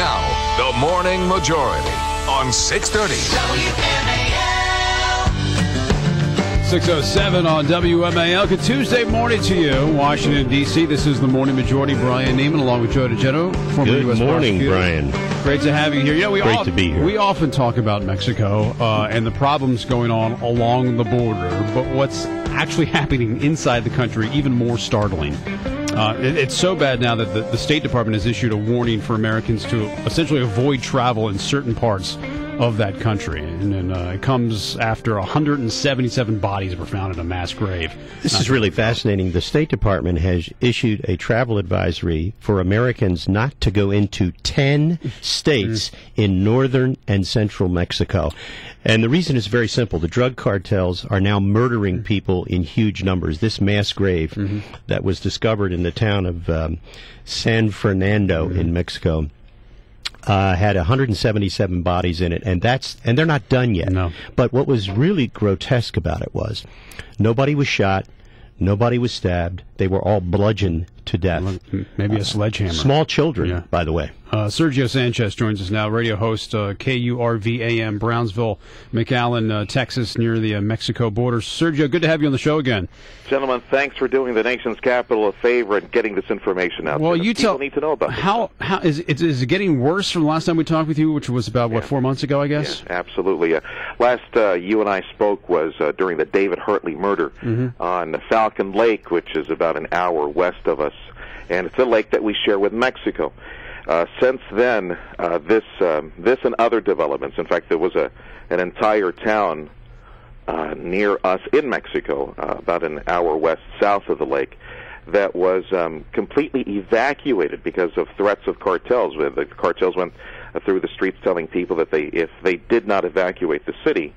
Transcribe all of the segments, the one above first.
Now, the Morning Majority on 630. WMAL. 6:07 on WMAL. Good Tuesday morning to you, Washington, D.C. This is the Morning Majority. Brian Neiman, along with Joe De Genova, former Good U.S. morning, prosecutor. Brian. Great to have you here. Great to be here. We often talk about Mexico and the problems going on along the border, but what's actually happening inside the country, even more startling. It's so bad now that the State Department has issued a warning for Americans to essentially avoid travel in certain parts of that country. And it comes after 177 bodies were found in a mass grave. This is really fascinating. The State Department has issued a travel advisory for Americans not to go into 10 states in northern and central Mexico. And the reason is very simple. The drug cartels are now murdering people in huge numbers. This mass grave that was discovered in the town of San Fernando in Mexico had 177 bodies in it, and they're not done yet. No. But what was really grotesque about it was nobody was shot, nobody was stabbed. They were all bludgeoned to death. Maybe a sledgehammer. Small children, by the way. Sergio Sanchez joins us now, radio host, KURV-AM, Brownsville, McAllen, Texas, near the Mexico border. Sergio, good to have you on the show again. Gentlemen, thanks for doing the nation's capital a favor and getting this information out. Well, you need to know about this. How is it getting worse from the last time we talked with you, which was about 4 months ago, I guess? Yeah, absolutely. Last you and I spoke was during the David Hartley murder on Falcon Lake, which is about an hour west of us, and it's a lake that we share with Mexico. Since then, this and other developments. In fact, there was an entire town near us in Mexico, about an hour south of the lake, that was completely evacuated because of threats of cartels. The cartels went through the streets telling people that if they did not evacuate the city,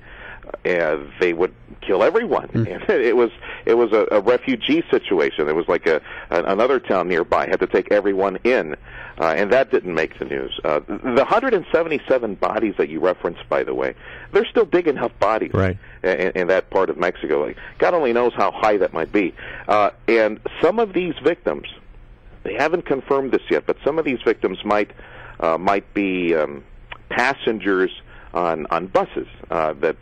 they would kill everyone. And it was a refugee situation. There was like another town nearby had to take everyone in, and that didn't make the news. The 177 bodies that you referenced, by the way, they're still digging up bodies in that part of Mexico. Like, God only knows how high that might be. And some of these victims, they haven't confirmed this yet, but some of these victims might be passengers on buses that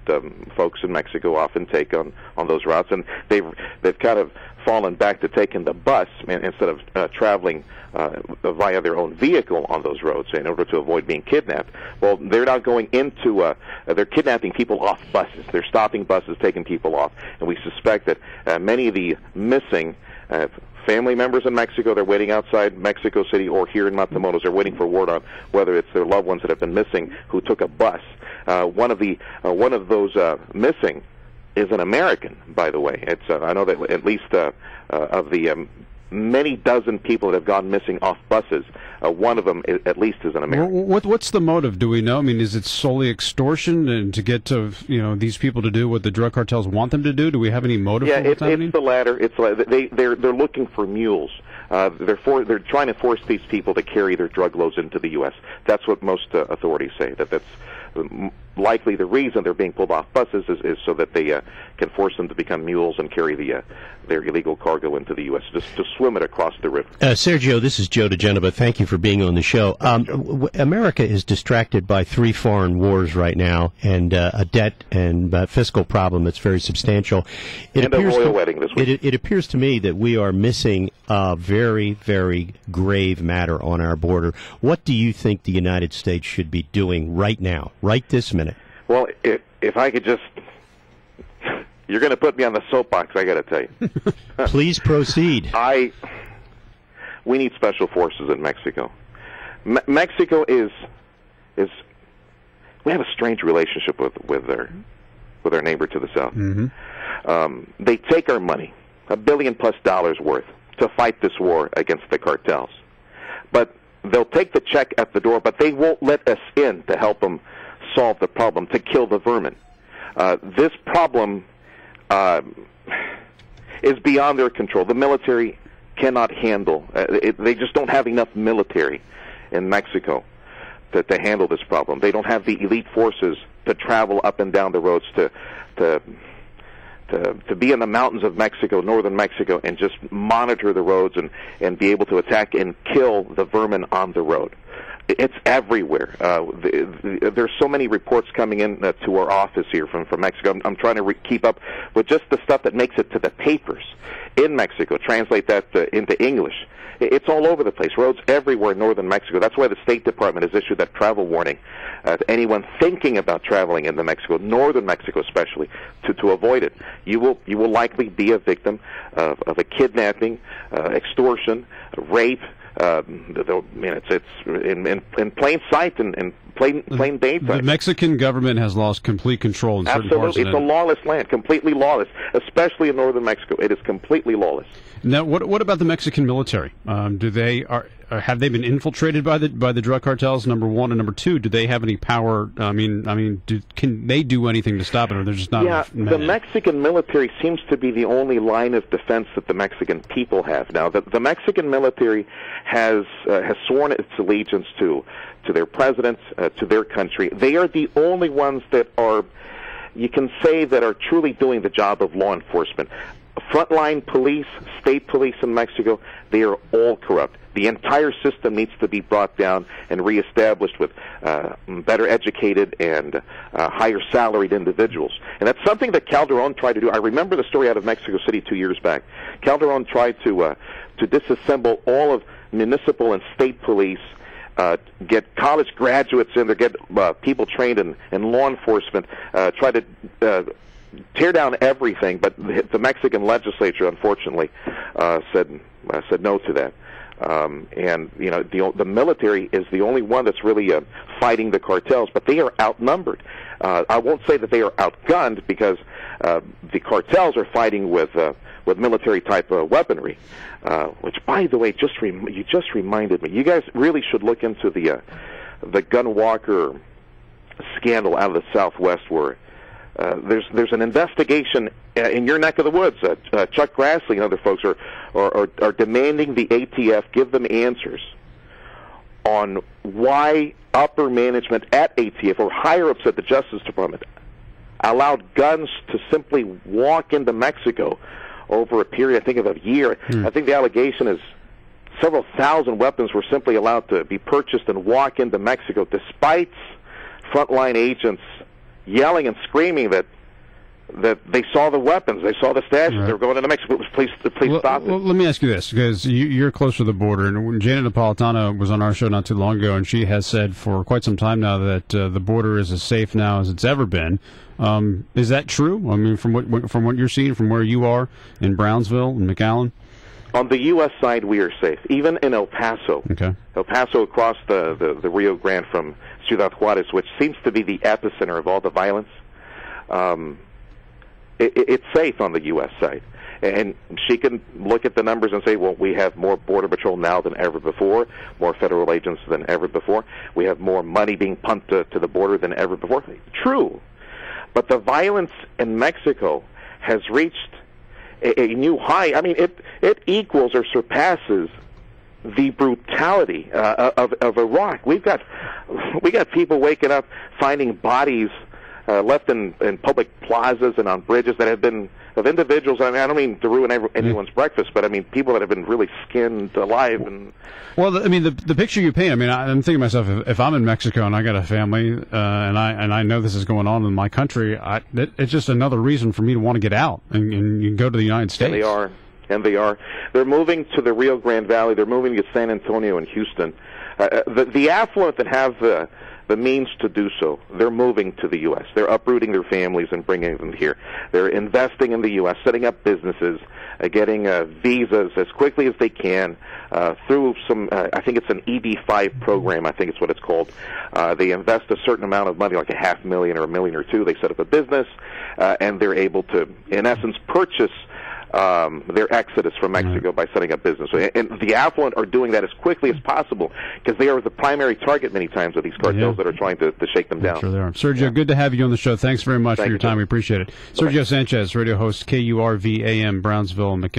folks in Mexico often take on those routes, and they've kind of fallen back to taking the bus instead of traveling via their own vehicle on those roads in order to avoid being kidnapped. Well, they're not going into they're kidnapping people off buses. They're stopping buses, taking people off, and we suspect that many of the missing family members in Mexico, they're waiting outside Mexico City or here in Matamoros. They're waiting for word on whether it's their loved ones that have been missing who took a bus. One of those missing is an American, by the way. It's I know that at least of the many dozen people that have gone missing off buses, one of them at least is an American. What's the motive? Do we know? I mean, is it solely extortion and to get to these people to do what the drug cartels want them to do? Do we have any motive? Yeah, for what's happening? It's the latter. It's they're looking for mules. They're trying to force these people to carry their drug loads into the U.S. That's what most authorities say. That's likely the reason they're being pulled off buses is so that they can force them to become mules and carry their illegal cargo into the U.S. just to swim it across the river. Sergio, this is Joe De Genova. Thank you for being on the show. America is distracted by 3 foreign wars right now and a debt and fiscal problem that's very substantial. And a royal wedding this week. It appears to me that we are missing a very, very grave matter on our border. What do you think the United States should be doing right now, right this minute? Well, if I could just... You're going to put me on the soapbox, I got to tell you. Please proceed. We need special forces in Mexico. Mexico is... We have a strange relationship with our neighbor to the south. They take our money, $1 billion+ worth, to fight this war against the cartels. But they'll take the check at the door, but they won't let us in to help them solve the problem, to kill the vermin. This problem is beyond their control. The military cannot handle. They just don't have enough military in Mexico to handle this problem. They don't have the elite forces to travel up and down the roads to be in the mountains of Mexico, northern Mexico, and just monitor the roads and be able to attack and kill the vermin on the road. It's everywhere. There's so many reports coming in to our office here from Mexico. I'm trying to keep up with just the stuff that makes it to the papers in Mexico, translate that into English. It's all over the place. Roads everywhere in northern Mexico. That's why the State Department has issued that travel warning to anyone thinking about traveling into Mexico, northern Mexico especially, to avoid it. You will likely be a victim of a kidnapping, extortion, rape. It's in plain sight and plain daytime. The Mexican government has lost complete control in certain parts of it. It's a lawless land, completely lawless, especially in northern Mexico. It is completely lawless. Now, what about the Mexican military? Have they been infiltrated by the drug cartels? Number one, and number two, do they have any power? Can they do anything to stop it, or they're just not? Yeah, the Mexican military seems to be the only line of defense that the Mexican people have. Now, the Mexican military has sworn its allegiance to their president, to their country. They are the only ones that are, you can say, that are truly doing the job of law enforcement. Frontline police, state police in Mexico, they are all corrupt. The entire system needs to be brought down and reestablished with better educated and higher salaried individuals. And that's something that Calderon tried to do. I remember the story out of Mexico City 2 years back. Calderon tried to disassemble all of municipal and state police, get college graduates in there, get people trained in law enforcement, try to tear down everything, but the Mexican legislature, unfortunately, said no to that. And the military is the only one that's really fighting the cartels, but they are outnumbered. I won't say that they are outgunned, because the cartels are fighting with military type weaponry. Which, by the way, you just reminded me. You guys really should look into the gun walker scandal out of the Southwest, where there's an investigation in your neck of the woods. Chuck Grassley and other folks are demanding the ATF give them answers on why upper management at ATF or higher-ups at the Justice Department allowed guns to simply walk into Mexico over a period, I think, of a year. I think the allegation is several thousand weapons were simply allowed to be purchased and walk into Mexico, despite frontline agents yelling and screaming that they saw the weapons, they saw the stashes, right. They were going into Mexico. Please stop it. Well, let me ask you this, because you're close to the border, and when Janet Napolitano was on our show not too long ago, and she has said for quite some time now that the border is as safe now as it's ever been. Is that true? I mean, from what you're seeing, from where you are in Brownsville and McAllen? On the U.S. side, we are safe. Even in El Paso. Okay. El Paso across the Rio Grande from Ciudad Juarez, which seems to be the epicenter of all the violence. It's safe on the U.S. side. And she can look at the numbers and say, well, we have more Border Patrol now than ever before, more federal agents than ever before. We have more money being pumped to the border than ever before. True. But the violence in Mexico has reached a new high. I mean, it equals or surpasses the brutality of Iraq. We got people waking up finding bodies left in public plazas and on bridges that have been of individuals. I mean, I don't mean to ruin anyone's breakfast, but I mean people that have been really skinned alive. And well, I mean the picture you paint. I mean, I'm thinking to myself, if I'm in Mexico and I got a family and I know this is going on in my country, it's just another reason for me to want to get out and go to the United States. And they are. They're moving to the Rio Grande Valley. They're moving to San Antonio and Houston. The affluent that have the means to do so, they're moving to the U.S. They're uprooting their families and bringing them here. They're investing in the U.S., setting up businesses, getting visas as quickly as they can through some, I think it's an EB-5 program, I think it's what it's called. They invest a certain amount of money, like $500,000 or $1 million or $2 million. They set up a business, and they're able to, in essence, purchase their exodus from Mexico by setting up business. And the affluent are doing that as quickly as possible because they are the primary target many times of these cartels that are trying to shake them down. Sure they are. Sergio, good to have you on the show. Thanks very much for your time. We appreciate it. Sergio Sanchez, radio host, KURV AM, Brownsville, McAllen.